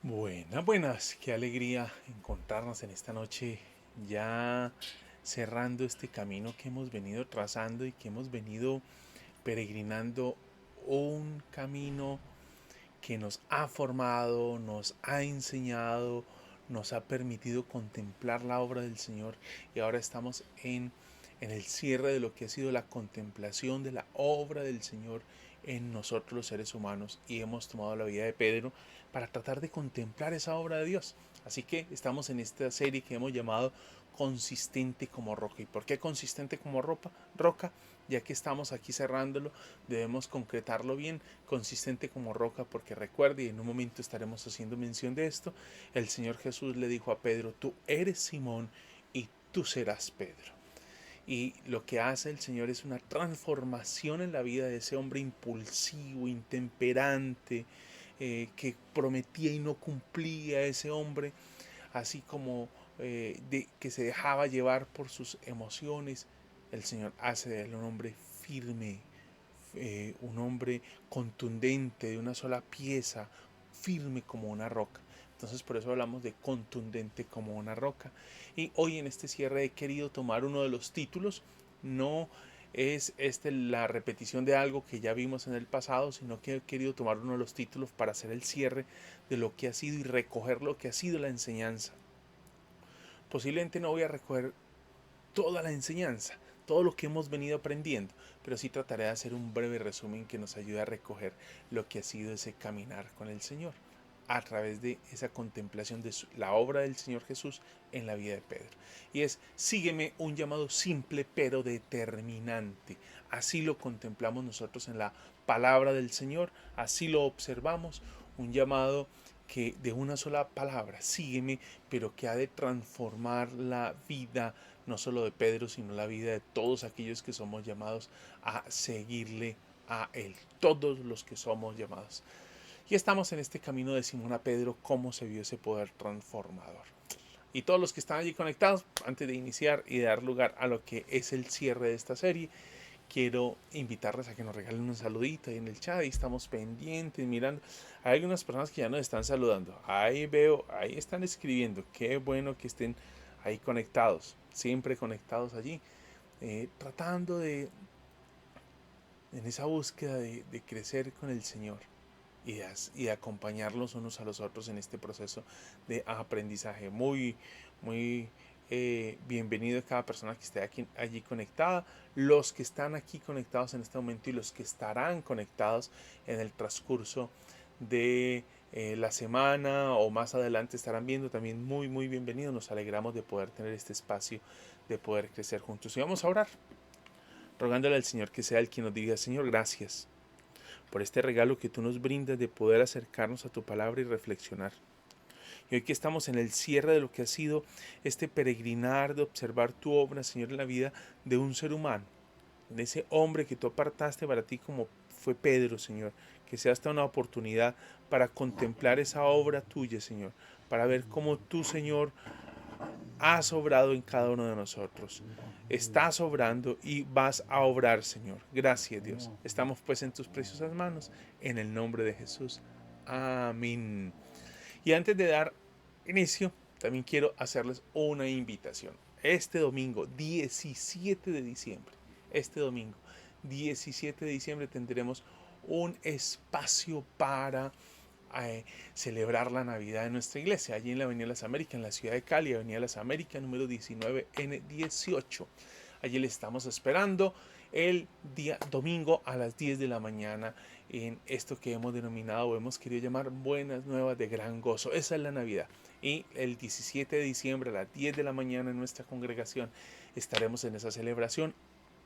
Buenas, qué alegría encontrarnos en esta noche ya cerrando este camino que hemos venido trazando y que hemos venido peregrinando, un camino que nos ha formado, nos ha enseñado, nos ha permitido contemplar la obra del Señor y ahora estamos en el cierre de lo que ha sido la contemplación de la obra del Señor en nosotros los seres humanos y hemos tomado la vida de Pedro para tratar de contemplar esa obra de Dios. Así que estamos en esta serie que hemos llamado Consistente como roca. ¿Y por qué consistente como roca? Ya que estamos aquí cerrándolo, debemos concretarlo bien, consistente como roca, porque recuerde, y en un momento estaremos haciendo mención de esto, el Señor Jesús le dijo a Pedro, tú eres Simón y tú serás Pedro. Y lo que hace el Señor es una transformación en la vida de ese hombre impulsivo, intemperante, que prometía y no cumplía, ese hombre así como que se dejaba llevar por sus emociones. El Señor hace de él un hombre firme, un hombre contundente, de una sola pieza, firme como una roca. Entonces por eso hablamos de contundente como una roca. Y hoy en este cierre he querido tomar uno de los títulos. No es la repetición de algo que ya vimos en el pasado, sino que he querido tomar uno de los títulos para hacer el cierre de lo que ha sido y recoger lo que ha sido la enseñanza. Posiblemente no voy a recoger toda la enseñanza, todo lo que hemos venido aprendiendo, pero sí trataré de hacer un breve resumen que nos ayude a recoger lo que ha sido ese caminar con el Señor a través de esa contemplación de la obra del Señor Jesús en la vida de Pedro. Y es, sígueme, un llamado simple pero determinante. Así lo contemplamos nosotros en la palabra del Señor, así lo observamos, un llamado que de una sola palabra, sígueme, pero que ha de transformar la vida no solo de Pedro, sino la vida de todos aquellos que somos llamados a seguirle a Él, todos los que somos llamados. Y estamos en este camino de Simón a Pedro, cómo se vio ese poder transformador. Y todos los que están allí conectados, antes de iniciar y de dar lugar a lo que es el cierre de esta serie, quiero invitarles a que nos regalen un saludito ahí en el chat. Ahí estamos pendientes, mirando. Hay algunas personas que ya nos están saludando. Ahí veo, ahí están escribiendo. Qué bueno que estén ahí conectados, siempre conectados allí, tratando en esa búsqueda de crecer con el Señor y de acompañarlos unos a los otros en este proceso de aprendizaje. Muy bienvenido a cada persona que esté aquí, allí conectada, los que están aquí conectados en este momento y los que estarán conectados en el transcurso de la semana o más adelante estarán viendo también muy bienvenidos. Nos alegramos de poder tener este espacio, de poder crecer juntos. Y vamos a orar, rogándole al Señor que sea el quien nos diga, Señor, gracias por este regalo que tú nos brindas de poder acercarnos a tu palabra y reflexionar. Y hoy que estamos en el cierre de lo que ha sido este peregrinar de observar tu obra, Señor, en la vida de un ser humano, de ese hombre que tú apartaste para ti como fue Pedro, Señor, que sea hasta una oportunidad para contemplar esa obra tuya, Señor, para ver cómo tú, Señor, has obrado en cada uno de nosotros. Estás obrando y vas a obrar, Señor. Gracias, Dios. Estamos pues en tus preciosas manos, en el nombre de Jesús. Amén. Y antes de dar inicio, también quiero hacerles una invitación. Este domingo, 17 de diciembre, este domingo, 17 de diciembre, tendremos un espacio para celebrar la Navidad en nuestra iglesia, allí en la Avenida Las Américas, en la ciudad de Cali, Avenida Las Américas, número 19N18. Allí le estamos esperando el día domingo a las 10 de la mañana en esto que hemos denominado o hemos querido llamar Buenas Nuevas de Gran Gozo. Esa es la Navidad. Y el 17 de diciembre a las 10 de la mañana en nuestra congregación estaremos en esa celebración.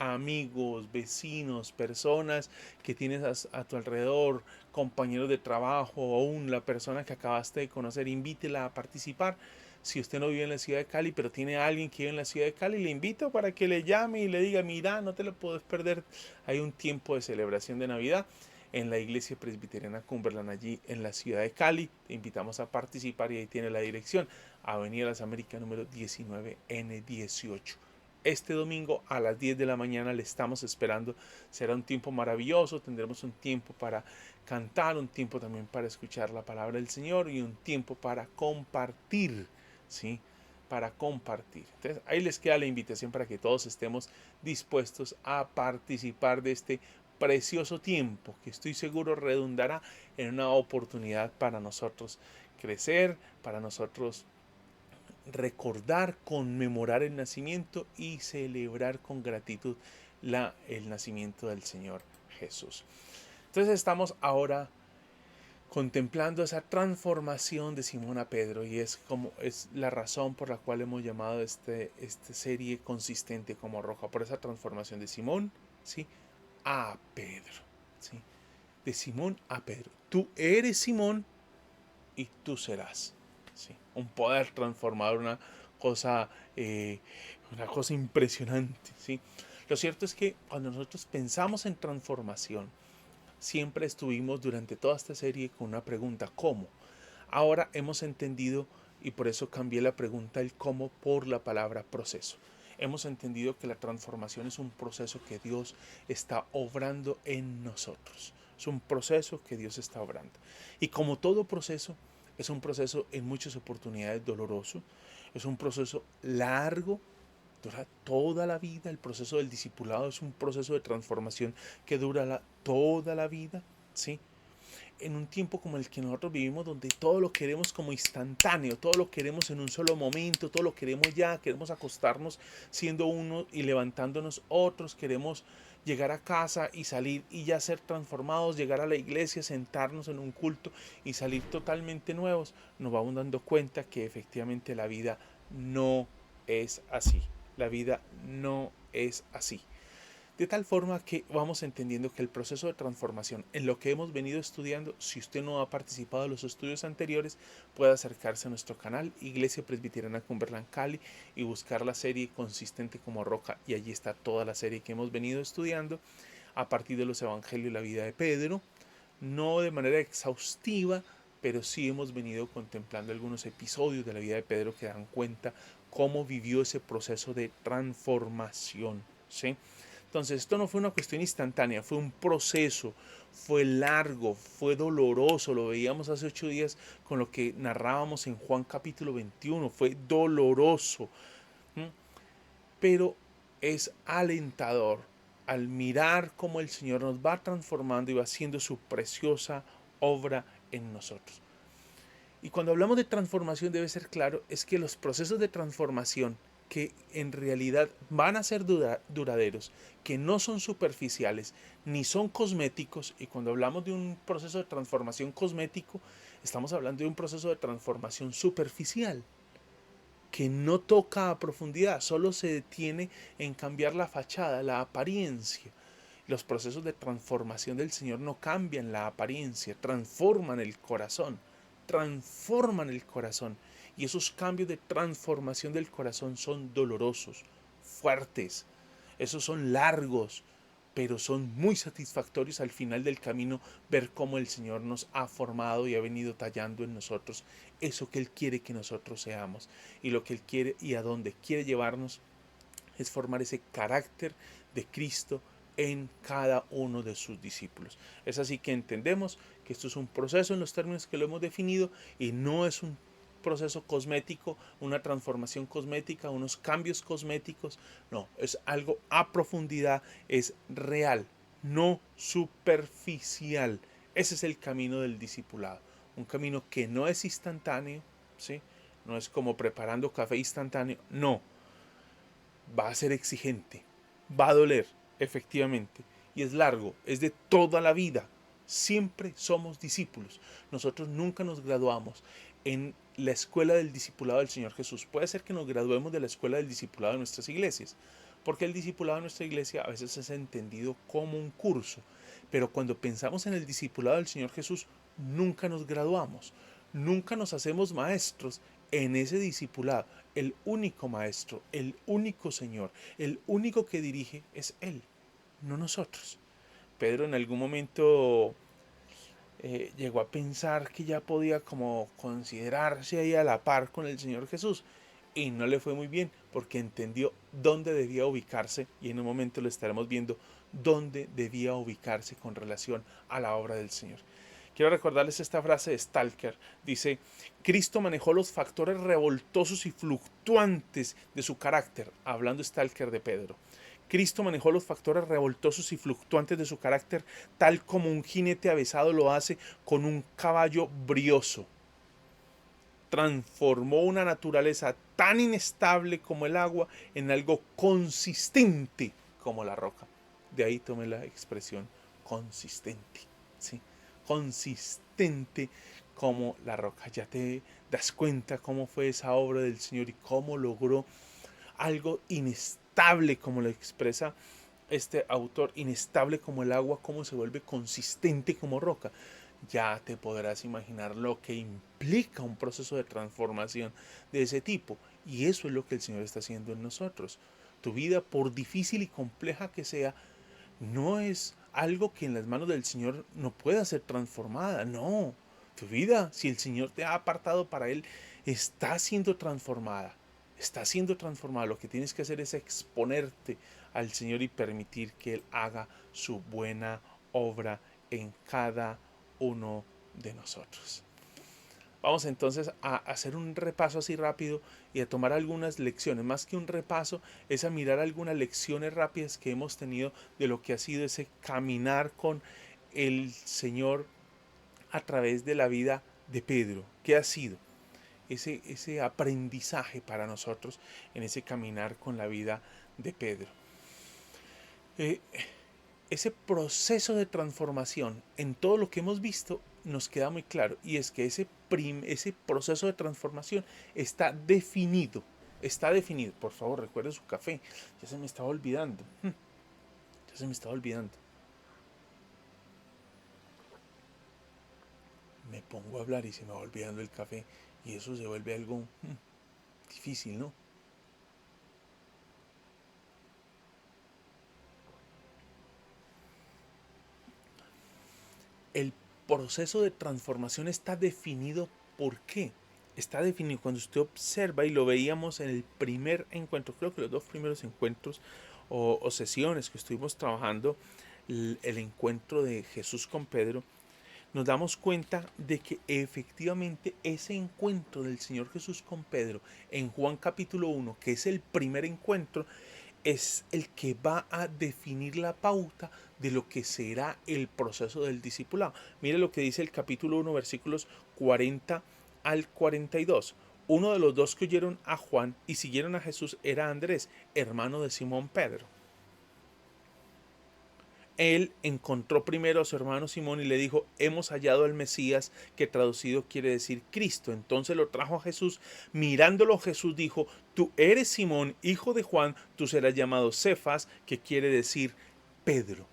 Amigos, vecinos, personas que tienes a tu alrededor, compañeros de trabajo o aún la persona que acabaste de conocer, invítela a participar. Si usted no vive en la ciudad de Cali, pero tiene a alguien que vive en la ciudad de Cali, le invito para que le llame y le diga, mira, no te lo puedes perder. Hay un tiempo de celebración de Navidad en la iglesia presbiteriana Cumberland, allí en la ciudad de Cali. Te invitamos a participar y ahí tiene la dirección. Avenida Las Américas número 19N18. este domingo a las 10 de la mañana le estamos esperando. Será un tiempo maravilloso, tendremos un tiempo para cantar, un tiempo también para escuchar la palabra del Señor y un tiempo para compartir, ¿sí? Para compartir. Entonces, ahí les queda la invitación para que todos estemos dispuestos a participar de este precioso tiempo que estoy seguro redundará en una oportunidad para nosotros crecer, para nosotros recordar, conmemorar el nacimiento y celebrar con gratitud el nacimiento del Señor Jesús. Entonces estamos ahora contemplando esa transformación de Simón a Pedro y es la razón por la cual hemos llamado esta serie consistente como roja, por esa transformación de Simón, ¿sí?, a Pedro, ¿sí?, de Simón a Pedro. Tú eres Simón y tú serás, ¿sí?, un poder transformador, una cosa impresionante, ¿sí? Lo cierto es que cuando nosotros pensamos en transformación, siempre estuvimos durante toda esta serie con una pregunta: ¿cómo? Ahora hemos entendido, y por eso cambié la pregunta, el cómo, por la palabra proceso. Hemos entendido que la transformación es un proceso que Dios está obrando en nosotros. Es un proceso que Dios está obrando. Y como todo proceso, es un proceso en muchas oportunidades doloroso. Es un proceso largo, dura toda la vida. El proceso del discipulado es un proceso de transformación que dura toda la vida, ¿sí? En un tiempo como el que nosotros vivimos, donde todo lo queremos como instantáneo, todo lo queremos en un solo momento, todo lo queremos ya, queremos acostarnos siendo uno y levantándonos otros, queremos llegar a casa y salir y ya ser transformados, llegar a la iglesia, sentarnos en un culto y salir totalmente nuevos, nos vamos dando cuenta que efectivamente la vida no es así. La vida no es así. De tal forma que vamos entendiendo que el proceso de transformación en lo que hemos venido estudiando, si usted no ha participado de los estudios anteriores, puede acercarse a nuestro canal Iglesia Presbiteriana Cumberland Cali y buscar la serie Consistente como Roca, y allí está toda la serie que hemos venido estudiando a partir de los evangelios y la vida de Pedro, no de manera exhaustiva, pero sí hemos venido contemplando algunos episodios de la vida de Pedro que dan cuenta cómo vivió ese proceso de transformación, ¿sí? Entonces, esto no fue una cuestión instantánea, fue un proceso, fue largo, fue doloroso. Lo veíamos hace 8 días con lo que narrábamos en Juan capítulo 21, fue doloroso, ¿m? Pero es alentador al mirar cómo el Señor nos va transformando y va haciendo su preciosa obra en nosotros. Y cuando hablamos de transformación debe ser claro, es que los procesos de transformación que en realidad van a ser duraderos, que no son superficiales ni son cosméticos, y cuando hablamos de un proceso de transformación cosmético, estamos hablando de un proceso de transformación superficial, que no toca a profundidad, solo se detiene en cambiar la fachada, la apariencia. Los procesos de transformación del Señor no cambian la apariencia, transforman el corazón, transforman el corazón. Y esos cambios de transformación del corazón son dolorosos, fuertes, esos son largos, pero son muy satisfactorios al final del camino ver cómo el Señor nos ha formado y ha venido tallando en nosotros eso que Él quiere que nosotros seamos. Y lo que Él quiere y a dónde quiere llevarnos es formar ese carácter de Cristo en cada uno de sus discípulos. Es así que entendemos que esto es un proceso en los términos que lo hemos definido y no es un proceso cosmético, una transformación cosmética, unos cambios cosméticos. No, es algo a profundidad, es real, no superficial. Ese es el camino del discipulado. Un camino que no es instantáneo, ¿sí? No es como preparando café instantáneo, no. Va a ser exigente, va a doler, efectivamente, y es largo, es de toda la vida. Siempre somos discípulos. Nosotros nunca nos graduamos en la escuela del discipulado del Señor Jesús. Puede ser que nos graduemos de la escuela del discipulado de nuestras iglesias, porque el discipulado de nuestra iglesia a veces es entendido como un curso, pero cuando pensamos en el discipulado del Señor Jesús, nunca nos graduamos, nunca nos hacemos maestros en ese discipulado. El único maestro, el único Señor, el único que dirige es Él, no nosotros. Pedro en algún momento llegó a pensar que ya podía como considerarse ahí a la par con el Señor Jesús. y no le fue muy bien porque entendió dónde debía ubicarse, y en un momento lo estaremos viendo dónde debía ubicarse con relación a la obra del Señor. Quiero recordarles esta frase de Stalker. Dice: Cristo manejó los factores revoltosos y fluctuantes de su carácter, hablando Stalker de Pedro. Cristo manejó los factores revoltosos y fluctuantes de su carácter tal como un jinete avesado lo hace con un caballo brioso. Transformó una naturaleza tan inestable como el agua en algo consistente como la roca. De ahí tomé la expresión consistente, ¿sí? Consistente como la roca. Ya te das cuenta cómo fue esa obra del Señor y cómo logró algo inestable, como lo expresa este autor, inestable como el agua, cómo se vuelve consistente como roca. Ya te podrás imaginar lo que implica un proceso de transformación de ese tipo. Y eso es lo que el Señor está haciendo en nosotros. Tu vida, por difícil y compleja que sea, no es algo que en las manos del Señor no pueda ser transformada. No, tu vida, si el Señor te ha apartado para Él, está siendo transformada. Está siendo transformada. Lo que tienes que hacer es exponerte al Señor y permitir que Él haga su buena obra en cada uno de nosotros. Vamos entonces a hacer un repaso así rápido y a tomar algunas lecciones. Más que un repaso, es a mirar algunas lecciones rápidas que hemos tenido de lo que ha sido ese caminar con el Señor a través de la vida de Pedro. ¿Qué ha sido? Ese aprendizaje para nosotros en ese caminar con la vida de Pedro. Ese proceso de transformación en todo lo que hemos visto nos queda muy claro, y es que ese proceso de transformación está definido. Está definido. Por favor, recuerde su café. Ya se me estaba olvidando. Ya se me estaba olvidando. Me pongo a hablar y se me va olvidando el café, y eso se vuelve algo difícil, ¿no? El proceso de transformación está definido. ¿Por qué? Está definido cuando usted observa, y lo veíamos en el primer encuentro, creo que los dos primeros encuentros o sesiones que estuvimos trabajando, el encuentro de Jesús con Pedro, nos damos cuenta de que efectivamente ese encuentro del Señor Jesús con Pedro en Juan capítulo 1, que es el primer encuentro, es el que va a definir la pauta de lo que será el proceso del discipulado. Mire lo que dice el capítulo 1, versículos 40 al 42. Uno de los dos que oyeron a Juan y siguieron a Jesús era Andrés, hermano de Simón Pedro. Él encontró primero a su hermano Simón y le dijo: hemos hallado al Mesías, que traducido quiere decir Cristo. Entonces lo trajo a Jesús. Mirándolo, Jesús dijo: tú eres Simón, hijo de Juan, tú serás llamado Cefas, que quiere decir Pedro.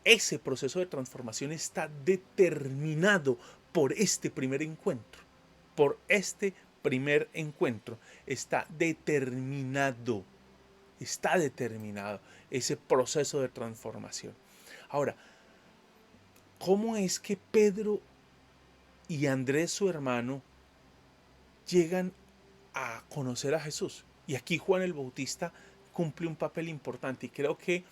Ese proceso de transformación está determinado por este primer encuentro. Por este primer encuentro está determinado. Está determinado ese proceso de transformación. Ahora, ¿cómo es que Pedro y Andrés, su hermano, llegan a conocer a Jesús? Y aquí Juan el Bautista cumple un papel importante, y creo que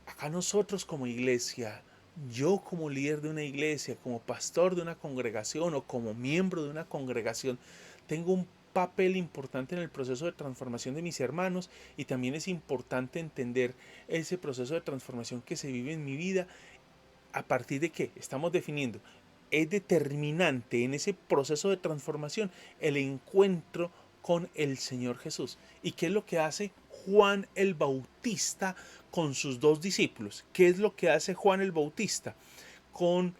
acá nosotros como iglesia, yo como líder de una iglesia, como pastor de una congregación o como miembro de una congregación, tengo un papel importante en el proceso de transformación de mis hermanos, y también es importante entender ese proceso de transformación que se vive en mi vida. ¿A partir de qué? Estamos definiendo. Es determinante en ese proceso de transformación el encuentro con el Señor Jesús. ¿Y qué es lo que hace Juan el Bautista con sus dos discípulos? ¿Qué es lo que hace Juan el Bautista con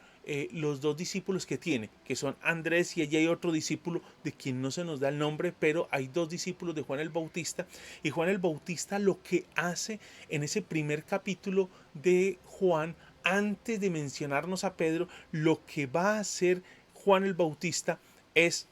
los dos discípulos que tiene, que son Andrés, y allí hay otro discípulo de quien no se nos da el nombre, pero hay dos discípulos de Juan el Bautista? Y Juan el Bautista lo que hace en ese primer capítulo de Juan, antes de mencionarnos a Pedro, lo que va a hacer Juan el Bautista es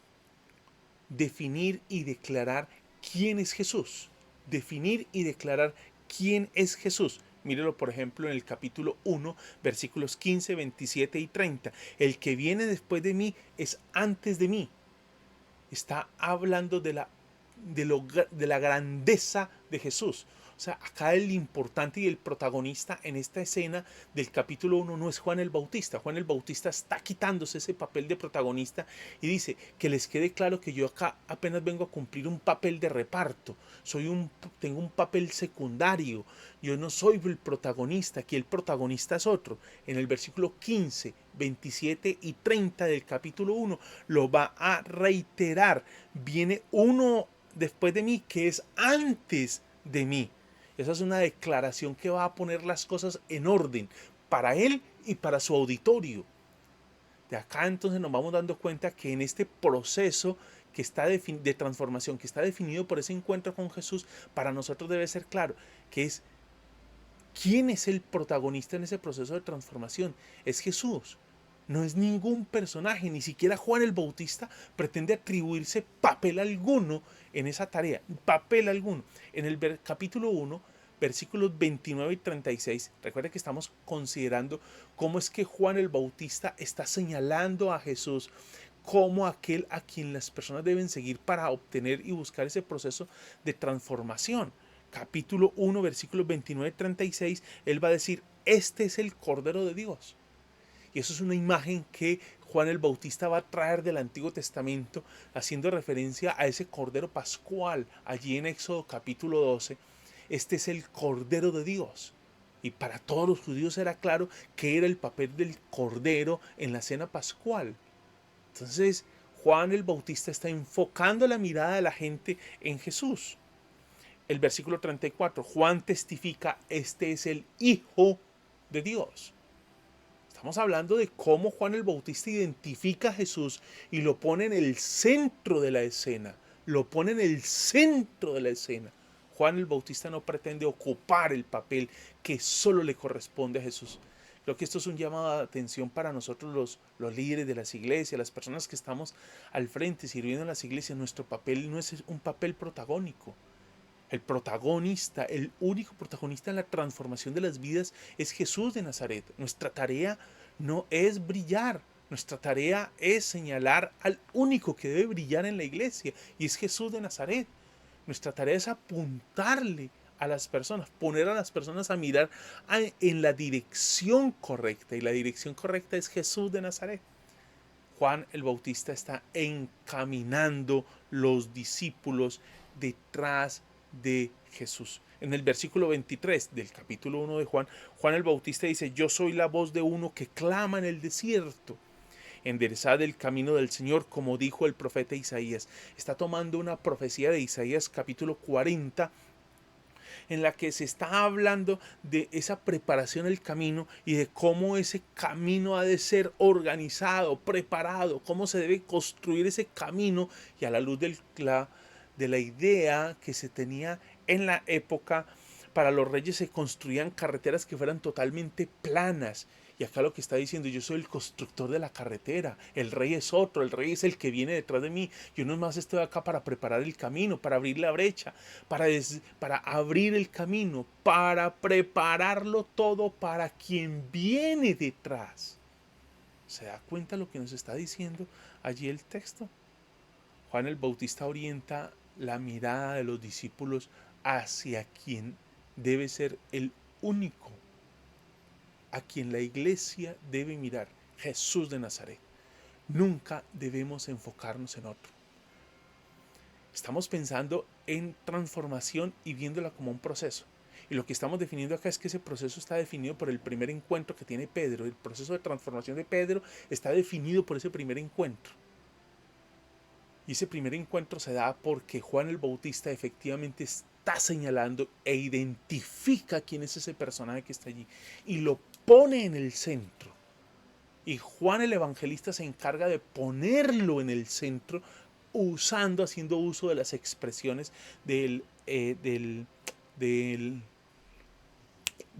definir y declarar quién es Jesús. Definir y declarar quién es Jesús. Mírelo, por ejemplo, en el capítulo 1, versículos 15, 27 y 30. El que viene después de mí es antes de mí. Está hablando de la de la grandeza de Jesús. O sea, acá el importante y el protagonista en esta escena del capítulo 1 no es Juan el Bautista. Juan el Bautista está quitándose ese papel de protagonista y dice que les quede claro que yo acá apenas vengo a cumplir un papel de reparto. Tengo un papel secundario. Yo no soy el protagonista, aquí el protagonista es otro. En el versículo 15, 27 y 30 del capítulo 1 lo va a reiterar. Viene uno después de mí que es antes de mí. Esa es una declaración que va a poner las cosas en orden para él y para su auditorio. De acá entonces nos vamos dando cuenta que en este proceso que está de transformación, que está definido por ese encuentro con Jesús, para nosotros debe ser claro que es quién es el protagonista en ese proceso de transformación. Es Jesús. No es ningún personaje, ni siquiera Juan el Bautista pretende atribuirse papel alguno en esa tarea, papel alguno. En el capítulo 1, versículos 29 y 36, recuerda que estamos considerando cómo es que Juan el Bautista está señalando a Jesús como aquel a quien las personas deben seguir para obtener y buscar ese proceso de transformación. Capítulo 1, versículos 29 y 36, él va a decir, este es el Cordero de Dios. Y eso es una imagen que Juan el Bautista va a traer del Antiguo Testamento, haciendo referencia a ese Cordero Pascual, allí en Éxodo capítulo 12. Este es el Cordero de Dios. Y para todos los judíos era claro que era el papel del Cordero en la cena pascual. Entonces, Juan el Bautista está enfocando la mirada de la gente en Jesús. El versículo 34, Juan testifica, este es el Hijo de Dios. Estamos hablando de cómo Juan el Bautista identifica a Jesús y lo pone en el centro de la escena. Lo pone en el centro de la escena. Juan el Bautista no pretende ocupar el papel que solo le corresponde a Jesús. Creo que esto es un llamado de atención para nosotros los líderes de las iglesias, las personas que estamos al frente sirviendo en las iglesias. Nuestro papel no es un papel protagónico. El protagonista, el único protagonista en la transformación de las vidas es Jesús de Nazaret. Nuestra tarea no es brillar, nuestra tarea es señalar al único que debe brillar en la iglesia y es Jesús de Nazaret. Nuestra tarea es apuntarle a las personas, poner a las personas a mirar en la dirección correcta y la dirección correcta es Jesús de Nazaret. Juan el Bautista está encaminando los discípulos detrás de Jesús. En el versículo 23 del capítulo 1 de Juan, Juan el Bautista dice, yo soy la voz de uno que clama en el desierto. Enderezad el camino del Señor, como dijo el profeta Isaías. Está tomando una profecía de Isaías capítulo 40, en la que se está hablando de esa preparación del camino y de cómo ese camino ha de ser organizado, preparado, cómo se debe construir ese camino y a la luz de la idea que se tenía en la época. Para los reyes se construían carreteras que fueran totalmente planas. Y acá lo que está diciendo, yo soy el constructor de la carretera, el rey es otro, el rey es el que viene detrás de mí. Yo no más estoy acá para preparar el camino, para abrir la brecha, para abrir el camino, para prepararlo todo para quien viene detrás. ¿Se da cuenta lo que nos está diciendo allí el texto? Juan el Bautista orienta la mirada de los discípulos hacia quien debe ser el único a quien la iglesia debe mirar, Jesús de Nazaret. Nunca debemos enfocarnos en otro. Estamos pensando en transformación y viéndola como un proceso. Y lo que estamos definiendo acá es que ese proceso está definido por el primer encuentro que tiene Pedro. El proceso de transformación de Pedro está definido por ese primer encuentro. Y ese primer encuentro se da porque Juan el Bautista efectivamente está señalando e identifica quién es ese personaje que está allí y lo pone en el centro. Y Juan el Evangelista se encarga de ponerlo en el centro haciendo uso de las expresiones de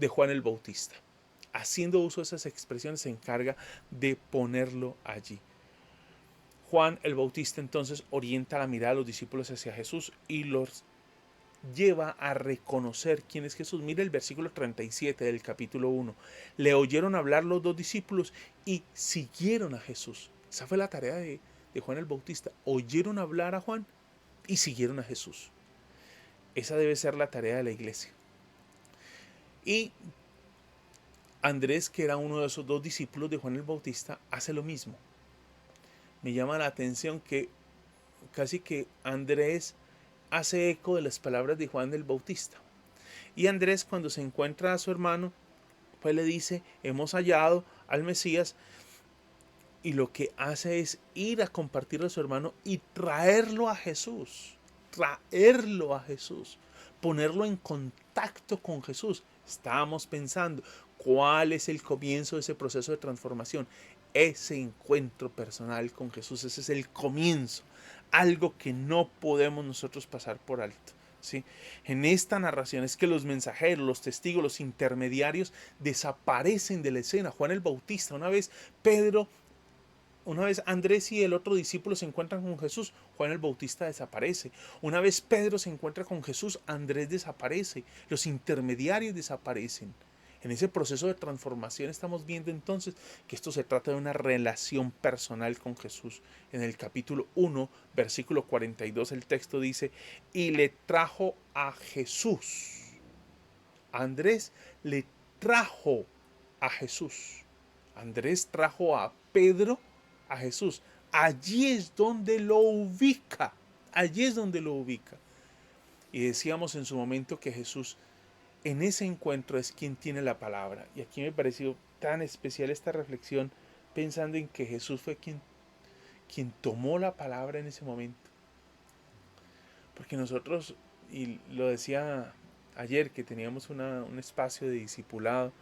Juan el Bautista. Haciendo uso de esas expresiones se encarga de ponerlo allí. Juan el Bautista entonces orienta la mirada de los discípulos hacia Jesús y los lleva a reconocer quién es Jesús. Mira el versículo 37 del capítulo 1. Le oyeron hablar los dos discípulos y siguieron a Jesús. Esa fue la tarea de Juan el Bautista. Oyeron hablar a Juan, y siguieron a Jesús. Esa debe ser la tarea de la iglesia. Y Andrés, que era uno de esos dos discípulos de Juan el Bautista, hace lo mismo. Me llama la atención que casi que Andrés hace eco de las palabras de Juan el Bautista. Y Andrés, cuando se encuentra a su hermano, pues le dice, hemos hallado al Mesías, y lo que hace es ir a compartirle a su hermano y traerlo a Jesús, ponerlo en contacto con Jesús. Estábamos pensando, ¿cuál es el comienzo de ese proceso de transformación? Ese encuentro personal con Jesús, ese es el comienzo, algo que no podemos nosotros pasar por alto. ¿Sí? En esta narración es que los mensajeros, los testigos, los intermediarios desaparecen de la escena. Juan el Bautista, una vez Andrés y el otro discípulo se encuentran con Jesús, Juan el Bautista desaparece. Una vez Pedro se encuentra con Jesús, Andrés desaparece. Los intermediarios desaparecen. En ese proceso de transformación estamos viendo entonces que esto se trata de una relación personal con Jesús. En el capítulo 1, versículo 42, el texto dice, y le trajo a Jesús. Andrés le trajo a Jesús. Andrés trajo a Pedro a Jesús. Allí es donde lo ubica. Allí es donde lo ubica. Y decíamos en su momento que Jesús en ese encuentro es quien tiene la palabra. Y aquí me pareció tan especial esta reflexión pensando en que Jesús fue quien tomó la palabra en ese momento. Porque nosotros, y lo decía ayer que teníamos un espacio de discipulado,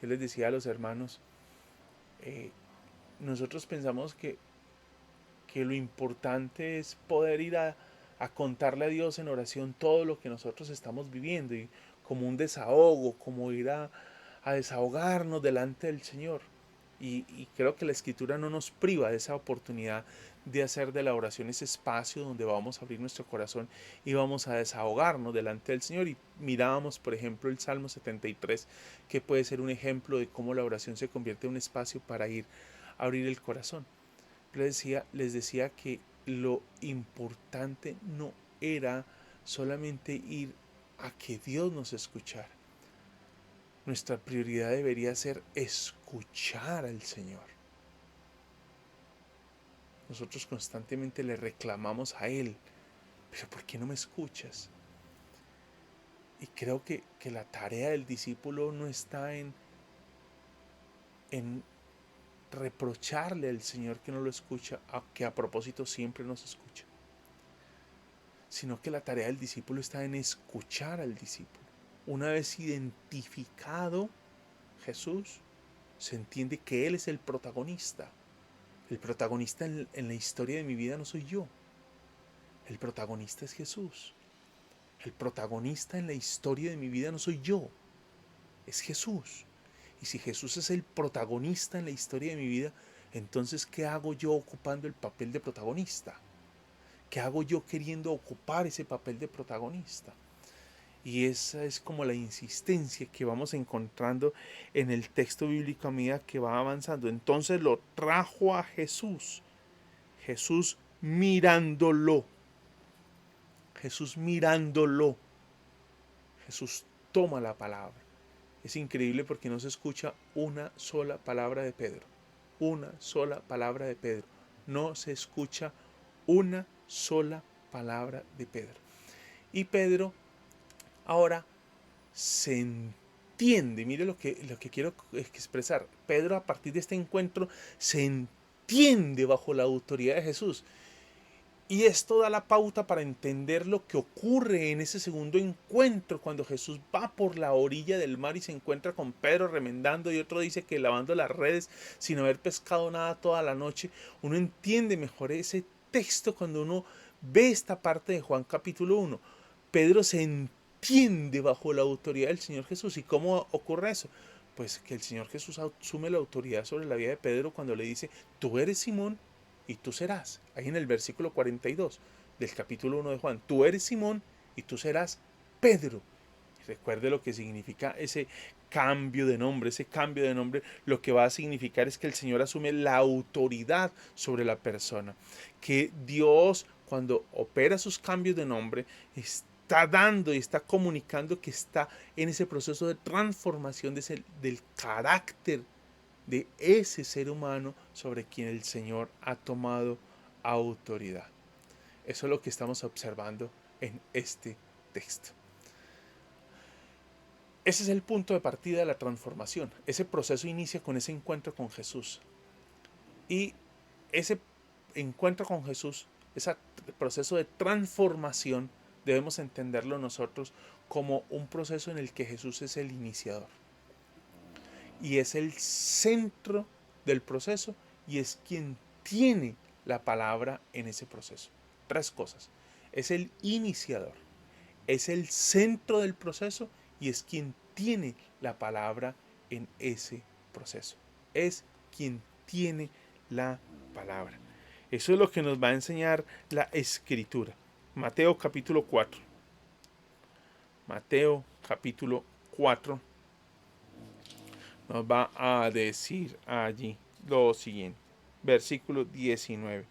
yo les decía a los hermanos, nosotros pensamos que lo importante es poder ir a contarle a Dios en oración todo lo que nosotros estamos viviendo, y como un desahogo, como ir a desahogarnos delante del Señor. Y creo que la Escritura no nos priva de esa oportunidad de hacer de la oración ese espacio donde vamos a abrir nuestro corazón y vamos a desahogarnos delante del Señor. Y mirábamos, por ejemplo, el Salmo 73, que puede ser un ejemplo de cómo la oración se convierte en un espacio para ir a abrir el corazón. Les decía que lo importante no era solamente ir a que Dios nos escuchara. Nuestra prioridad debería ser escuchar al Señor. Nosotros constantemente le reclamamos a Él, pero ¿por qué no me escuchas? Y creo que la tarea del discípulo no está en reprocharle al Señor que no lo escucha, que a propósito siempre nos escucha, sino que la tarea del discípulo está en escuchar al discípulo. Una vez identificado Jesús, se entiende que Él es el protagonista. El protagonista en la historia de mi vida no soy yo. El protagonista es Jesús. El protagonista en la historia de mi vida no soy yo. Es Jesús. Y si Jesús es el protagonista en la historia de mi vida, entonces ¿qué hago yo ocupando el papel de protagonista? ¿Qué hago yo queriendo ocupar ese papel de protagonista? Y esa es como la insistencia que vamos encontrando en el texto bíblico a medida que va avanzando. Entonces lo trajo a Jesús. Jesús mirándolo. Jesús mirándolo. Jesús toma la palabra. Es increíble porque no se escucha una sola palabra de Pedro. Una sola palabra de Pedro. No se escucha una sola palabra de Pedro. Y Pedro ahora se entiende, mire lo que quiero expresar. Pedro, a partir de este encuentro, se entiende bajo la autoridad de Jesús. Y esto da la pauta para entender lo que ocurre en ese segundo encuentro, cuando Jesús va por la orilla del mar y se encuentra con Pedro remendando, y otro dice que lavando las redes sin haber pescado nada toda la noche. Uno entiende mejor ese texto cuando uno ve esta parte de Juan capítulo 1. Pedro se entiende bajo la autoridad del Señor Jesús. ¿Y cómo ocurre eso? Pues que el Señor Jesús asume la autoridad sobre la vida de Pedro cuando le dice, tú eres Simón y tú serás. Ahí en el versículo 42 del capítulo 1 de Juan, tú eres Simón y tú serás Pedro. Y recuerde lo que significa ese cambio de nombre. Ese cambio de nombre lo que va a significar es que el Señor asume la autoridad sobre la persona. Que Dios, cuando opera sus cambios de nombre, está dando y está comunicando que está en ese proceso de transformación del carácter de ese ser humano sobre quien el Señor ha tomado autoridad. Eso es lo que estamos observando en este texto. Ese es el punto de partida de la transformación. Ese proceso inicia con ese encuentro con Jesús. Y ese encuentro con Jesús, ese proceso de transformación, debemos entenderlo nosotros como un proceso en el que Jesús es el iniciador. Y es el centro del proceso y es quien tiene la palabra en ese proceso. Tres cosas. Es el iniciador, es el centro del proceso y es quien tiene la palabra en ese proceso. Es quien tiene la palabra. Eso es lo que nos va a enseñar la Escritura. Mateo capítulo 4. Mateo capítulo 4 nos va a decir allí lo siguiente. Versículo 19.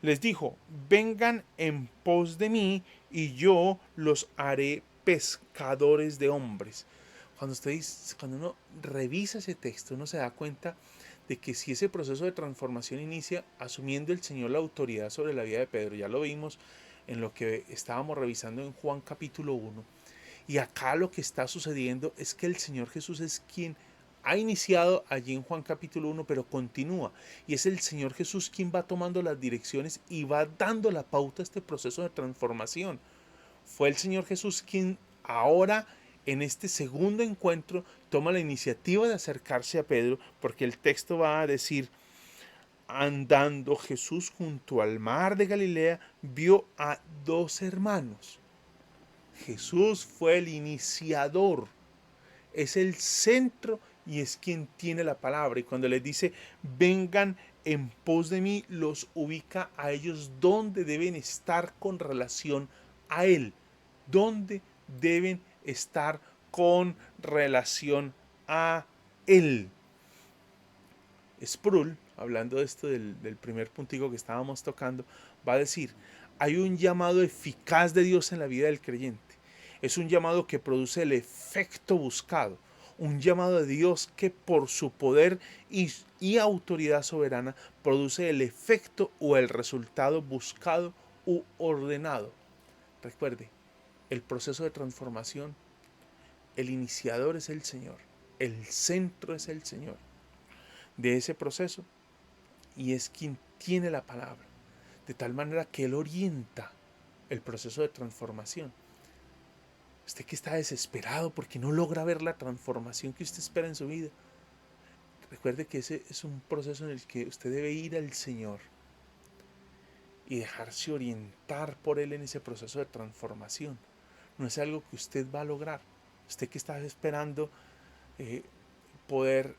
Les dijo, vengan en pos de mí y yo los haré pescadores de hombres. Cuando uno revisa ese texto, uno se da cuenta de que si ese proceso de transformación inicia asumiendo el Señor la autoridad sobre la vida de Pedro, ya lo vimos en lo que estábamos revisando en Juan capítulo 1, y acá lo que está sucediendo es que el Señor Jesús es quien ha iniciado allí en Juan capítulo 1, pero continúa. Y es el Señor Jesús quien va tomando las direcciones y va dando la pauta a este proceso de transformación. Fue el Señor Jesús quien ahora, en este segundo encuentro, toma la iniciativa de acercarse a Pedro, porque el texto va a decir, andando Jesús junto al mar de Galilea, vio a dos hermanos. Jesús fue el iniciador, es el centro y es quien tiene la palabra. Y cuando les dice, vengan en pos de mí, los ubica a ellos donde deben estar con relación a Él. Donde deben estar con relación a Él. Sproul, hablando de esto del primer puntico que estábamos tocando, va a decir, hay un llamado eficaz de Dios en la vida del creyente. Es un llamado que produce el efecto buscado. Un llamado de Dios que por su poder y autoridad soberana produce el efecto o el resultado buscado u ordenado. Recuerde, el proceso de transformación, el iniciador es el Señor, el centro es el Señor de ese proceso y es quien tiene la palabra, de tal manera que Él orienta el proceso de transformación. Usted que está desesperado porque no logra ver la transformación que usted espera en su vida, recuerde que ese es un proceso en el que usted debe ir al Señor y dejarse orientar por Él en ese proceso de transformación. No es algo que usted va a lograr. Usted que está esperando poder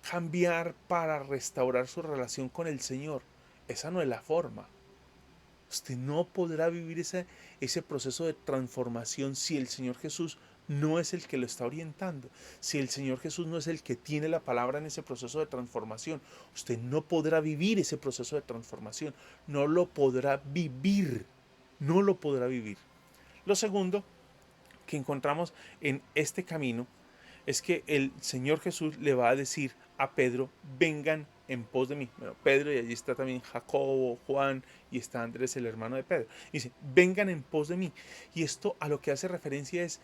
cambiar para restaurar su relación con el Señor, esa no es la forma. Usted no podrá vivir ese proceso de transformación si el Señor Jesús no es el que lo está orientando. Si el Señor Jesús no es el que tiene la palabra en ese proceso de transformación, usted no podrá vivir ese proceso de transformación. No lo podrá vivir. No lo podrá vivir. Lo segundo que encontramos en este camino es que el Señor Jesús le va a decir a Pedro, vengan en pos de mí. Bueno, Pedro, y allí está también Jacobo, Juan, y está Andrés, el hermano de Pedro. Dice, vengan en pos de mí. Y esto a lo que hace referencia es,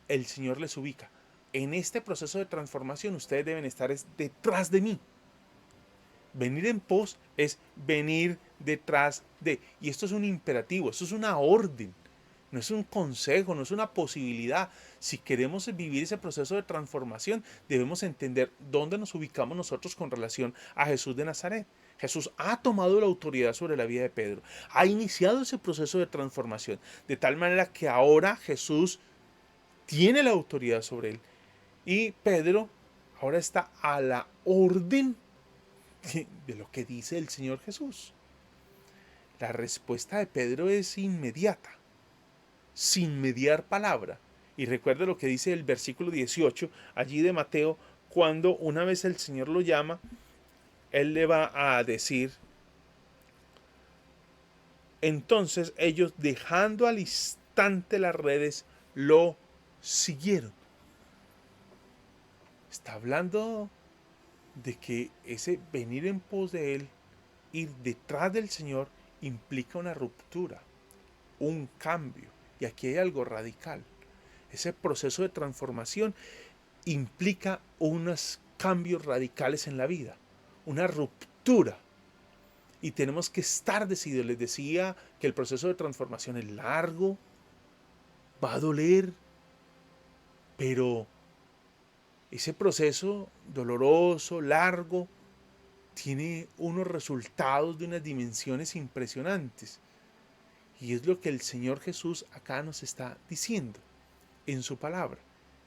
el Señor les ubica. En este proceso de transformación ustedes deben estar detrás de mí. Venir en pos es venir detrás de. Y esto es un imperativo, esto es una orden. No es un consejo, no es una posibilidad. Si queremos vivir ese proceso de transformación, debemos entender dónde nos ubicamos nosotros con relación a Jesús de Nazaret. Jesús ha tomado la autoridad sobre la vida de Pedro, ha iniciado ese proceso de transformación, de tal manera que ahora Jesús tiene la autoridad sobre él. Y Pedro ahora está a la orden de lo que dice el Señor Jesús. La respuesta de Pedro es inmediata, sin mediar palabra. Y recuerde lo que dice el versículo 18 allí de Mateo, cuando una vez el Señor lo llama, Él le va a decir, Entonces ellos, dejando al instante las redes, lo siguieron. Está hablando de que ese venir en pos de Él, ir detrás del Señor, implica una ruptura, un cambio. Y aquí hay algo radical. Ese proceso de transformación implica unos cambios radicales en la vida, una ruptura. Y tenemos que estar decididos. Les decía que el proceso de transformación es largo, va a doler, pero ese proceso doloroso, largo, tiene unos resultados de unas dimensiones impresionantes. Y es lo que el Señor Jesús acá nos está diciendo en su palabra.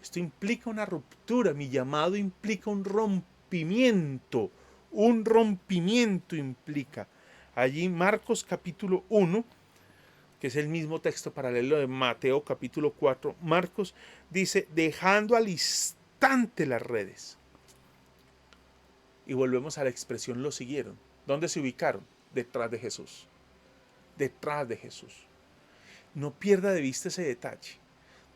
Esto implica una ruptura, mi llamado implica un rompimiento. Un rompimiento implica. Allí Marcos capítulo 1, que es el mismo texto paralelo de Mateo capítulo 4, Marcos dice, dejando al instante las redes. Y volvemos a la expresión, lo siguieron. ¿Dónde se ubicaron? Detrás de Jesús. Detrás de Jesús. No pierda de vista ese detalle.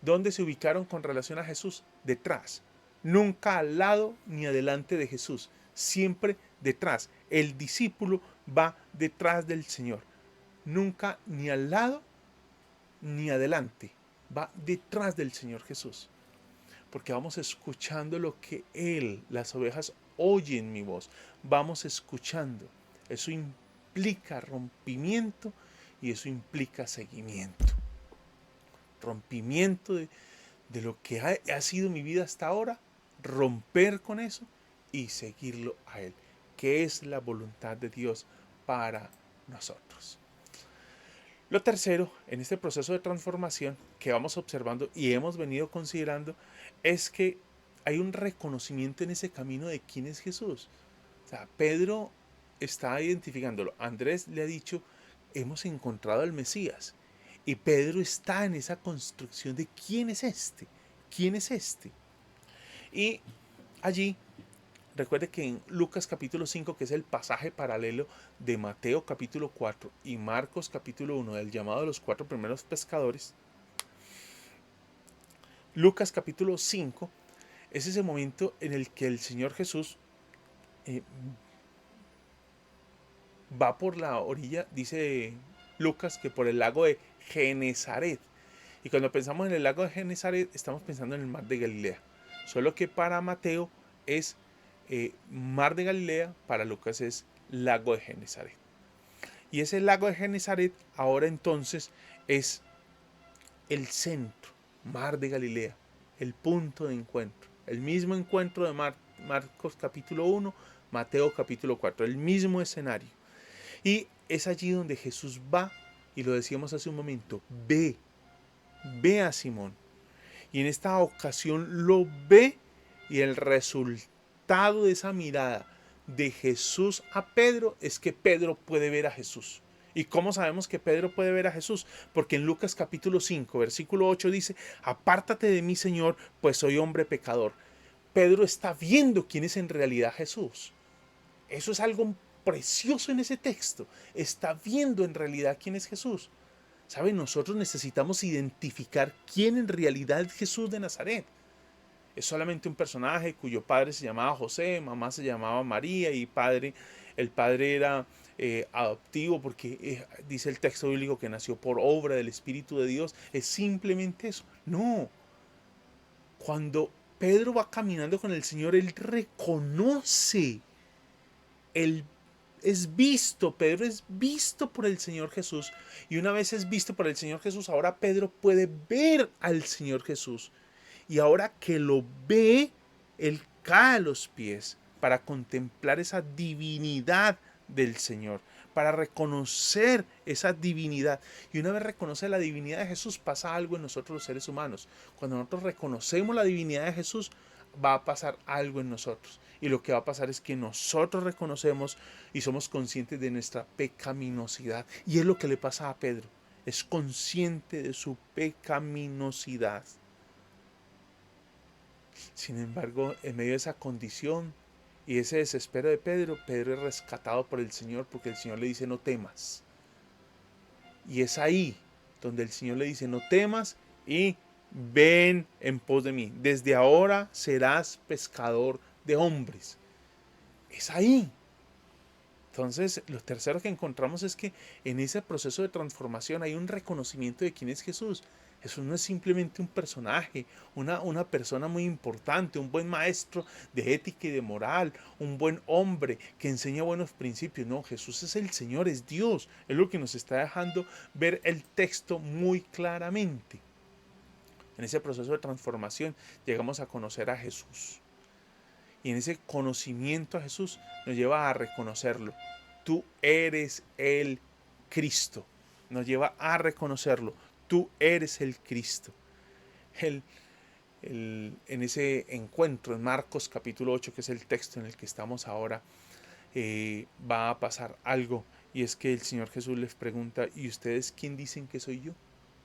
¿Dónde se ubicaron con relación a Jesús? Detrás. Nunca al lado ni adelante de Jesús. Siempre detrás. El discípulo va detrás del Señor. Nunca ni al lado ni adelante. Va detrás del Señor Jesús. Porque vamos escuchando lo que Él, las ovejas, oyen mi voz. Vamos escuchando. Eso implica rompimiento y eso implica seguimiento. Rompimiento de lo que ha sido mi vida hasta ahora, romper con eso y seguirlo a Él, que es la voluntad de Dios para nosotros. Lo tercero, en este proceso de transformación que vamos observando y hemos venido considerando, es que hay un reconocimiento en ese camino de quién es Jesús. O sea, Pedro está identificándolo. Andrés le ha dicho, hemos encontrado al Mesías. Y Pedro está en esa construcción de quién es este, quién es este. Y allí, recuerde que en Lucas capítulo 5, que es el pasaje paralelo de Mateo capítulo 4 y Marcos capítulo 1, del llamado de los 4 primeros pescadores, Lucas capítulo 5 es ese momento en el que el Señor Jesús va por la orilla, dice Lucas, que por el lago de Genesaret. Y cuando pensamos en el lago de Genesaret, estamos pensando en el mar de Galilea. Solo que para Mateo es mar de Galilea, para Lucas es lago de Genesaret. Y ese lago de Genesaret ahora entonces es el centro, mar de Galilea, el punto de encuentro. El mismo encuentro de Marcos capítulo 1, Mateo capítulo 4, el mismo escenario. Y es allí donde Jesús va, y lo decíamos hace un momento, ve a Simón. Y en esta ocasión lo ve, y el resultado de esa mirada de Jesús a Pedro es que Pedro puede ver a Jesús. ¿Y cómo sabemos que Pedro puede ver a Jesús? Porque en Lucas capítulo 5, versículo 8 dice, apártate de mí, Señor, pues soy hombre pecador. Pedro está viendo quién es en realidad Jesús. Eso es algo precioso en ese texto. Está viendo en realidad quién es Jesús. ¿Saben? Nosotros necesitamos identificar quién en realidad es Jesús de Nazaret. Es solamente un personaje cuyo padre se llamaba José, mamá se llamaba María y el padre era adoptivo porque dice el texto bíblico que nació por obra del Espíritu de Dios. Es simplemente eso. No. Cuando Pedro va caminando con el Señor, él reconoce, Pedro es visto por el Señor Jesús. Y una vez es visto por el Señor Jesús, ahora Pedro puede ver al Señor Jesús. Y ahora que lo ve, él cae a los pies para contemplar esa divinidad del Señor, para reconocer esa divinidad. Y una vez reconoce la divinidad de Jesús, pasa algo en nosotros los seres humanos. Cuando nosotros reconocemos la divinidad de Jesús, va a pasar algo en nosotros. Y lo que va a pasar es que nosotros reconocemos y somos conscientes de nuestra pecaminosidad. Y es lo que le pasa a Pedro. Es consciente de su pecaminosidad. Sin embargo, en medio de esa condición y ese desespero de Pedro, Pedro es rescatado por el Señor porque el Señor le dice, no temas. Y es ahí donde el Señor le dice, no temas y ven en pos de mí. Desde ahora serás pescador de hombres. Es ahí. Entonces, lo tercero que encontramos es que en ese proceso de transformación hay un reconocimiento de quién es Jesús. Jesús no es simplemente un personaje, una persona muy importante, un buen maestro de ética y de moral, un buen hombre que enseña buenos principios. No, Jesús es el Señor, es Dios. Es lo que nos está dejando ver el texto muy claramente. En ese proceso de transformación llegamos a conocer a Jesús. Y en ese conocimiento a Jesús nos lleva a reconocerlo. Tú eres el Cristo. Nos lleva a reconocerlo. Tú eres el Cristo. En ese encuentro en Marcos capítulo 8, que es el texto en el que estamos ahora, va a pasar algo. Y es que el Señor Jesús les pregunta, ¿y ustedes quién dicen que soy yo?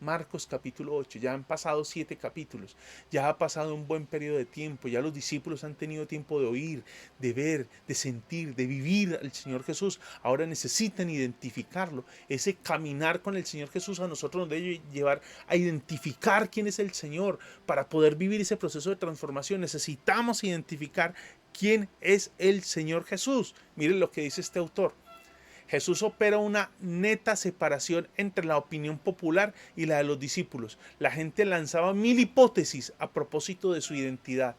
Marcos capítulo 8, ya han pasado 7 capítulos, ya ha pasado un buen periodo de tiempo, ya los discípulos han tenido tiempo de oír, de ver, de sentir, de vivir al Señor Jesús. Ahora necesitan identificarlo. Ese caminar con el Señor Jesús a nosotros nos debe llevar a identificar quién es el Señor. Para poder vivir ese proceso de transformación necesitamos identificar quién es el Señor Jesús. Miren lo que dice este autor. Jesús opera una neta separación entre la opinión popular y la de los discípulos. La gente lanzaba 1000 hipótesis a propósito de su identidad.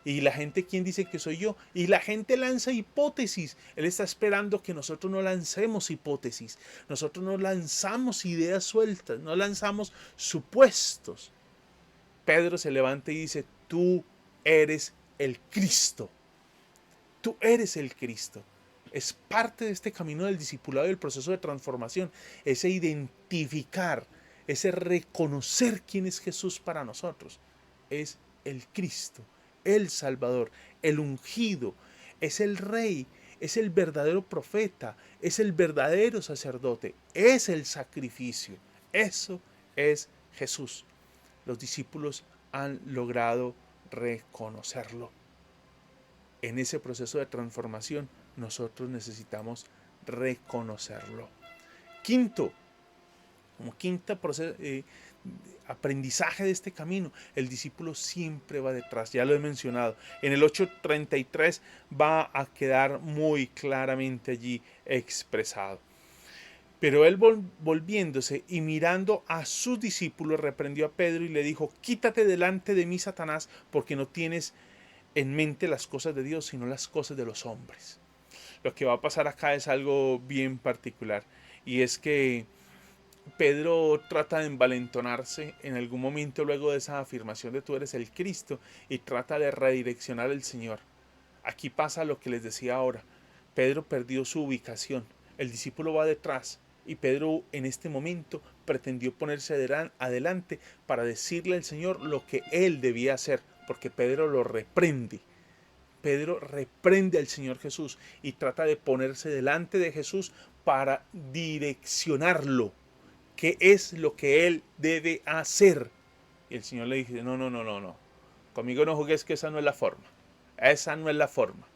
Y la gente, ¿quién dice que soy yo? Y la gente lanza hipótesis. Él está esperando que nosotros no lancemos hipótesis. Nosotros no lanzamos ideas sueltas, no lanzamos supuestos. Pedro se levanta y dice, tú eres el Cristo. Tú eres el Cristo. Es parte de este camino del discipulado y del proceso de transformación. Ese identificar, ese reconocer quién es Jesús para nosotros. Es el Cristo, el Salvador, el ungido, es el Rey, es el verdadero profeta, es el verdadero sacerdote, es el sacrificio. Eso es Jesús. Los discípulos han logrado reconocerlo. En ese proceso de transformación nosotros necesitamos reconocerlo. Quinto, como quinta aprendizaje de este camino, el discípulo siempre va detrás, ya lo he mencionado. En el 8:33 va a quedar muy claramente allí expresado. Pero él volviéndose y mirando a sus discípulos reprendió a Pedro y le dijo, quítate delante de mí, Satanás, porque no tienes en mente las cosas de Dios, sino las cosas de los hombres. Lo que va a pasar acá es algo bien particular, y es que Pedro trata de envalentonarse en algún momento luego de esa afirmación de tú eres el Cristo, y trata de redireccionar al Señor. Aquí pasa lo que les decía ahora. Pedro perdió su ubicación, el discípulo va detrás, y Pedro en este momento pretendió ponerse adelante para decirle al Señor lo que él debía hacer, porque Pedro lo reprende. Pedro reprende al Señor Jesús y trata de ponerse delante de Jesús para direccionarlo. ¿Qué es lo que él debe hacer? Y el Señor le dice, no. Conmigo no jugues, que esa no es la forma. Esa no es la forma.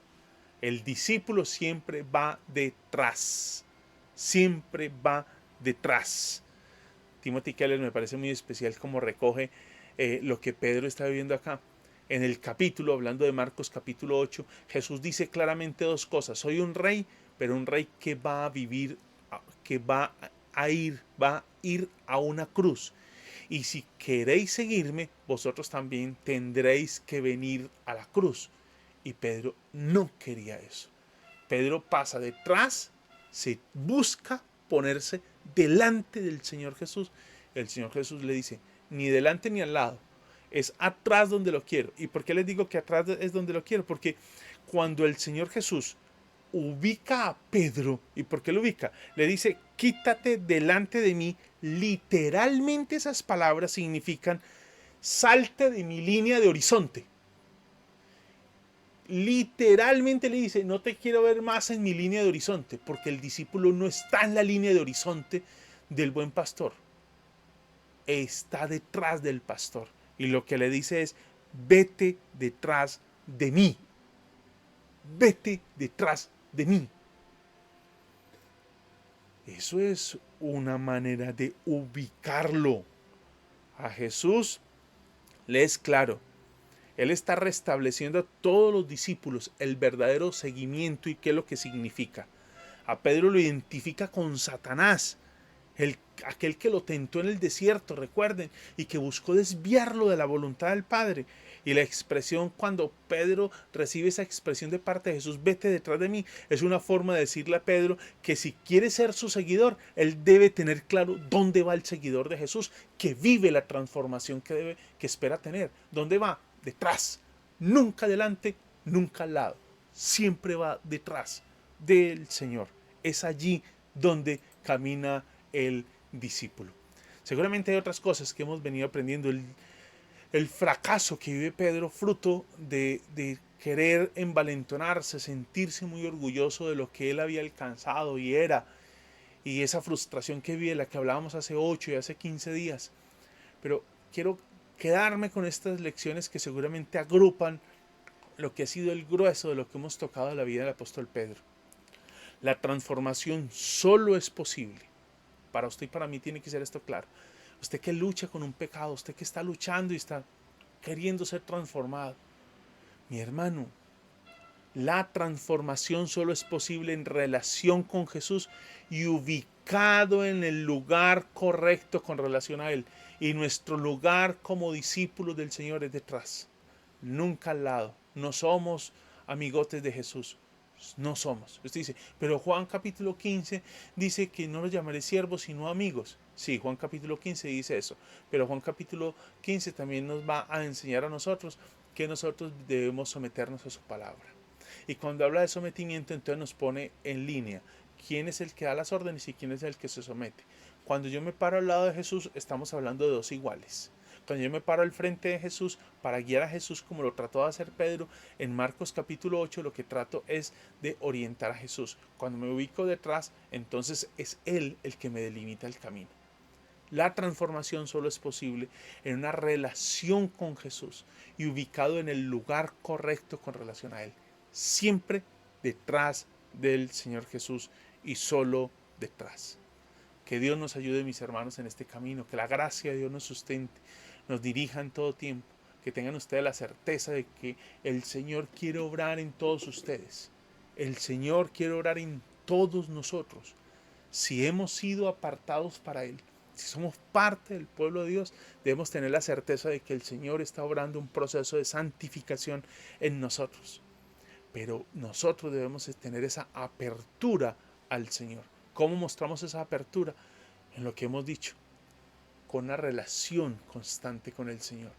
El discípulo siempre va detrás. Siempre va detrás. Timothy Keller me parece muy especial como recoge lo que Pedro está viviendo acá. En el capítulo, hablando de Marcos capítulo 8, Jesús dice claramente dos cosas. Soy un rey, pero un rey que va a vivir, que va a ir a una cruz. Y si queréis seguirme, vosotros también tendréis que venir a la cruz. Y Pedro no quería eso. Pedro pasa detrás, se busca ponerse delante del Señor Jesús. El Señor Jesús le dice, ni delante ni al lado, es atrás donde lo quiero. ¿Y por qué les digo que atrás es donde lo quiero? Porque cuando el Señor Jesús ubica a Pedro, ¿y por qué lo ubica? Le dice, quítate delante de mí. Literalmente esas palabras significan, salte de mi línea de horizonte. Literalmente le dice, no te quiero ver más en mi línea de horizonte, porque el discípulo no está en la línea de horizonte del buen pastor. Está detrás del pastor. Y lo que le dice es, vete detrás de mí. Vete detrás de mí. Eso es una manera de ubicarlo. A Jesús le es claro. Él está restableciendo a todos los discípulos el verdadero seguimiento y qué es lo que significa. A Pedro lo identifica con Satanás, aquel que lo tentó en el desierto, recuerden, y que buscó desviarlo de la voluntad del Padre. Y la expresión, cuando Pedro recibe esa expresión de parte de Jesús, vete detrás de mí, es una forma de decirle a Pedro que si quiere ser su seguidor, él debe tener claro dónde va el seguidor de Jesús, que vive la transformación que espera tener. ¿Dónde va? Detrás. Nunca adelante, nunca al lado. Siempre va detrás del Señor. Es allí donde camina el discípulo. Seguramente hay otras cosas que hemos venido aprendiendo. El fracaso que vive Pedro, fruto de querer envalentonarse, sentirse muy orgulloso de lo que él había alcanzado y era, y esa frustración que vive, la que hablábamos hace 8 y hace 15 días. Pero quiero quedarme con estas lecciones que seguramente agrupan lo que ha sido el grueso de lo que hemos tocado en la vida del apóstol Pedro. La transformación solo es posible. Para usted y para mí tiene que ser esto claro. Usted que lucha con un pecado, usted que está luchando y está queriendo ser transformado. Mi hermano, la transformación solo es posible en relación con Jesús y ubicado en el lugar correcto con relación a Él. Y nuestro lugar como discípulos del Señor es detrás, nunca al lado. No somos amigotes de Jesús. No somos. Usted dice, pero Juan capítulo 15 dice que no los llamaré siervos sino amigos. Sí, Juan capítulo 15 dice eso. Pero Juan capítulo 15 también nos va a enseñar a nosotros que nosotros debemos someternos a su palabra. Y cuando habla de sometimiento, entonces nos pone en línea quién es el que da las órdenes y quién es el que se somete. Cuando yo me paro al lado de Jesús, estamos hablando de dos iguales. Cuando yo me paro al frente de Jesús para guiar a Jesús como lo trató de hacer Pedro, en Marcos capítulo 8 lo que trato es de orientar a Jesús. Cuando me ubico detrás, entonces es Él el que me delimita el camino. La transformación solo es posible en una relación con Jesús y ubicado en el lugar correcto con relación a Él. Siempre detrás del Señor Jesús y solo detrás. Que Dios nos ayude, mis hermanos, en este camino. Que la gracia de Dios nos sustente, nos dirija en todo tiempo. Que tengan ustedes la certeza de que el Señor quiere obrar en todos ustedes. El Señor quiere obrar en todos nosotros. Si hemos sido apartados para Él, si somos parte del pueblo de Dios, debemos tener la certeza de que el Señor está obrando un proceso de santificación en nosotros. Pero nosotros debemos tener esa apertura al Señor. ¿Cómo mostramos esa apertura? En lo que hemos dicho, con una relación constante con el Señor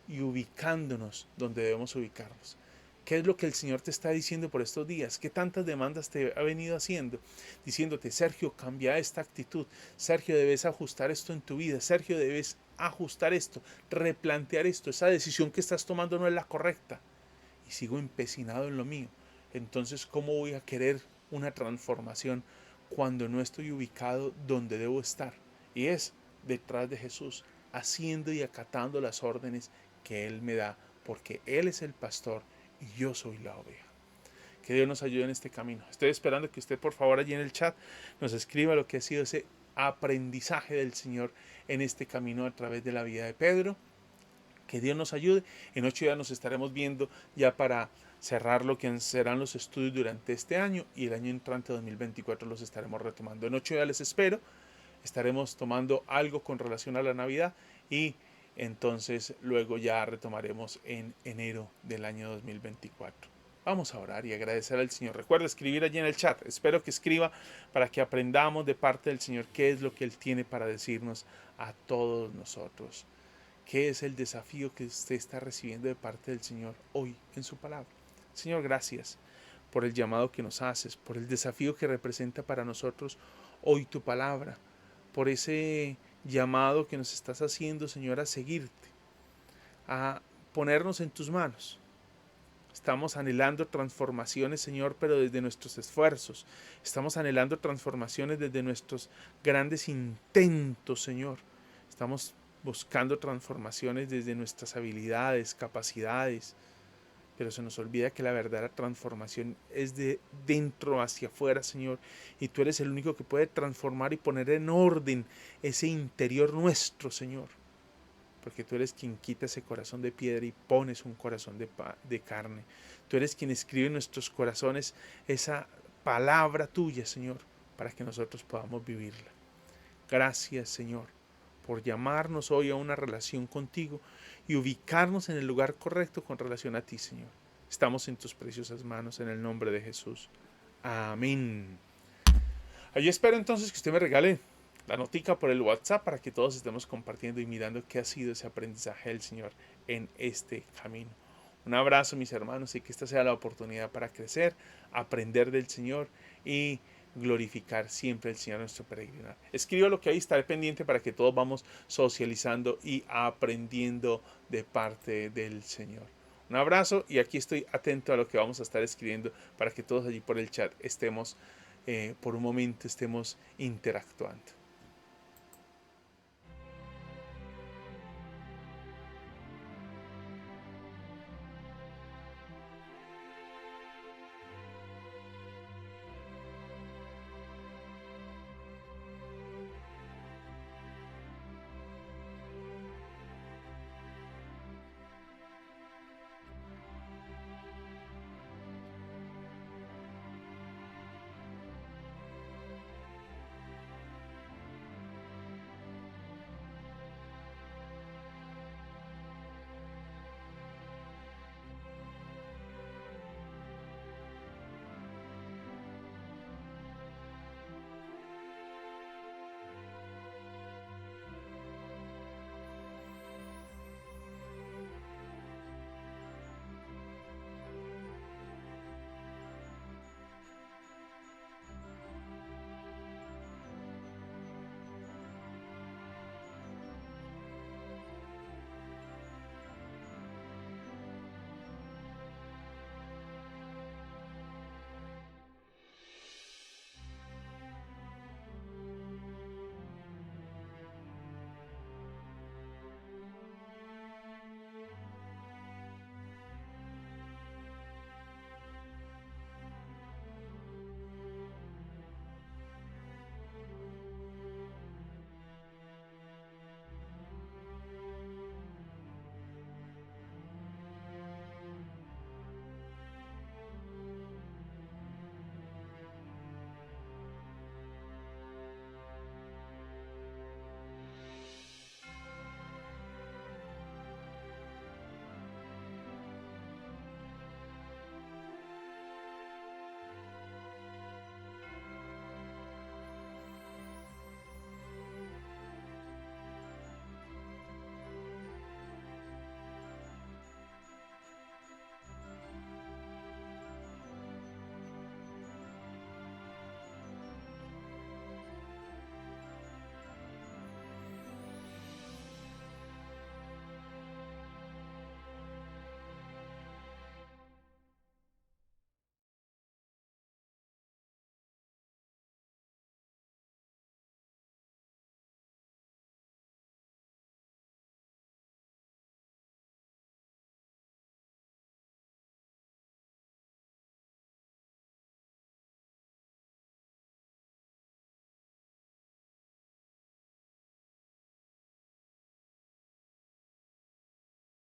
y ubicándonos donde debemos ubicarnos. ¿Qué es lo que el Señor te está diciendo por estos días? ¿Qué tantas demandas te ha venido haciendo? Diciéndote, Sergio, cambia esta actitud. Sergio, debes ajustar esto en tu vida. Sergio, debes ajustar esto, replantear esto. Esa decisión que estás tomando no es la correcta. Y sigo empecinado en lo mío. Entonces, ¿cómo voy a querer una transformación cuando no estoy ubicado donde debo estar? Y es detrás de Jesús, haciendo y acatando las órdenes que Él me da, porque Él es el pastor y yo soy la oveja. Que Dios nos ayude en este camino. Estoy esperando que usted, por favor, allí en el chat nos escriba lo que ha sido ese aprendizaje del Señor en este camino a través de la vida de Pedro. Que Dios nos ayude. En 8 días nos estaremos viendo ya para cerrar lo que serán los estudios durante este año, y el año entrante 2024 los estaremos retomando. En 8 días les espero. Estaremos tomando algo con relación a la Navidad y entonces luego ya retomaremos en enero del año 2024. Vamos a orar y agradecer al Señor. Recuerda escribir allí en el chat. Espero que escriba para que aprendamos de parte del Señor qué es lo que Él tiene para decirnos a todos nosotros. ¿Qué es el desafío que usted está recibiendo de parte del Señor hoy en su palabra? Señor, gracias por el llamado que nos haces, por el desafío que representa para nosotros hoy tu palabra, por ese llamado que nos estás haciendo, Señor, a seguirte, a ponernos en tus manos. Estamos anhelando transformaciones, Señor, pero desde nuestros esfuerzos. Estamos anhelando transformaciones desde nuestros grandes intentos, Señor. Estamos buscando transformaciones desde nuestras habilidades, capacidades. pero se nos olvida que la verdadera transformación es de dentro hacia afuera, Señor, y tú eres el único que puede transformar y poner en orden ese interior nuestro, Señor, porque tú eres quien quita ese corazón de piedra y pones un corazón de carne. Tú eres quien escribe en nuestros corazones esa palabra tuya, Señor, para que nosotros podamos vivirla. Gracias, Señor, por llamarnos hoy a una relación contigo y ubicarnos en el lugar correcto con relación a ti, Señor. Estamos en tus preciosas manos, en el nombre de Jesús. Amén. Yo espero entonces que usted me regale la notica por el WhatsApp para que todos estemos compartiendo y mirando qué ha sido ese aprendizaje del Señor en este camino. Un abrazo, mis hermanos, y que esta sea la oportunidad para crecer, aprender del Señor y glorificar siempre al Señor en nuestro peregrinar. Escriba lo que ahí, estaré pendiente para que todos vamos socializando y aprendiendo de parte del Señor. Un abrazo y aquí estoy atento a lo que vamos a estar escribiendo para que todos allí por el chat estemos, por un momento estemos interactuando.